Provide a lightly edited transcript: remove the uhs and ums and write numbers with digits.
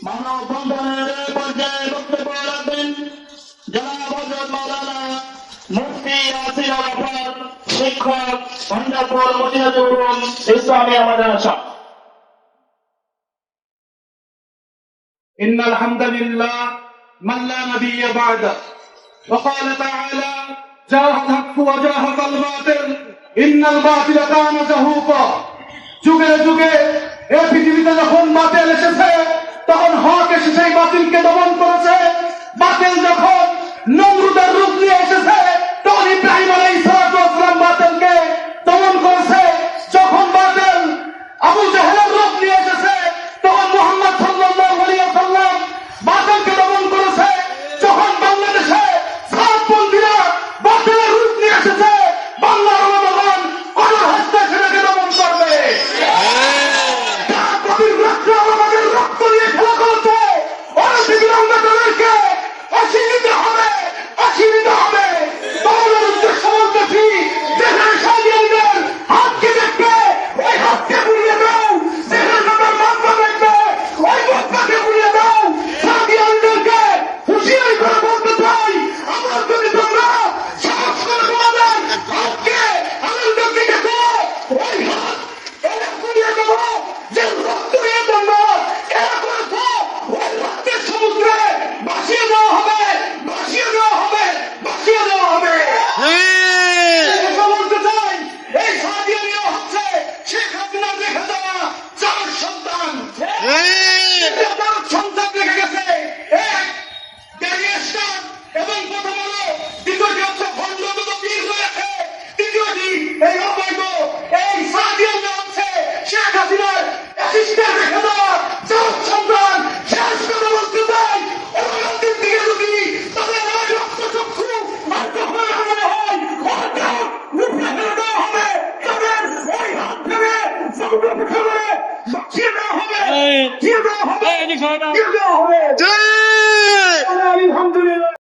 মানববন্ধনের পর্যায়ে বক্তব্য রাখবেন জনাব হযরত মাওলানা মুফতি ইয়াসির আরাফাত, শিক্ষক, ভান্ডারপুর মদিনাতুল উলুম ইসলামিয়া মাদ্রাসা। إن الحمد لله من لا نبي بعده وقال تعالى جاء الحق وجاهق الباطل إن الباطل كان زهوقا। যুগে যুগে এই পৃথিবীতে যখন বাতিল এসেছে তখন হক এসে সেই বাতিলকে দমন করেছে। বাতিল যখন নমরুদের রূপ নিয়ে এসেছে তখন ইব্রাহিম আলাইহিস সালাম বাতিলকে দমন করেছে। যখন বাতিল আবু জাহেলের রূপ নিয়ে এসেছে তখন মুহাম্মদ সাল্লাল্লাহু আলাইহি ওয়াসাল্লাম বাতিলকে দমন করেছে। যখন বাংলাদেশে সাতপন্থীরা বাতিলের রূপ নিয়ে এসেছে বাংলার জনগণ অনর হস্তে সেটাকে দমন করবে। আমাদের রক্ত নিয়ে খেলা করছে তাদেরকে অসীমিত হবে, অসীমিত হবে। তোমাদের উদ্দেশ্য বলতেছি যেখানে সাদিয়ানদের হাতকে দেখবে ওই হাতকে গুলিয়ে দাও, যেখানে তাদের মাথা দেখবে ওই মাথাকে গুলিয়ে দাও। সাদিয়ানদেরকে হুঁশিয়ারি করে বলতে চাই, আমার যদি তোমরা সাহস করে তোমাদের হাতকে আমাদের দিকে দাও ওই হাত এরা গুলিয়ে দেবো। যে রক্ত নিয়ে তোমরা এরা করেছো ওই রক্তের সমুদ্রে ভাসিয়ে দেওয়া হবে, ভাসিয়ে দেওয়া হবে, ভাসিয়ে দেওয়া হবে। বলতে চাই এই সাদিয়ানিরা হচ্ছে শেখ হাসিনা রেখে দেওয়া চার সন্তান। চার সন্তান রেখে গেছে, এক ব্যারিস্টার এবং প্রথম হলো, দ্বিতীয়টি হচ্ছে ভণ্ডগুলো বীর রয়েছে, তৃতীয়টি এই অবৈধ এই সাদিয়ানরা হচ্ছে শেখ হাসিনার অ্যাসিস্ট্যান্ট রেখে দেওয়া চার সন্তান। শেষ কথা বলতে চাই ওদের দিকে যদি তাদের ওই রক্তচক্ষু আর কখনো মনে হয় উপরে ফেলে দেওয়া হবে, তাদের ওই হাত থেকে সংগ্রাম করে বাঁচিয়ে দেওয়া হবে, দিয়ে দেওয়া হবে, দিয়ে দেওয়া হবে। আলহামদুলিল্লাহ।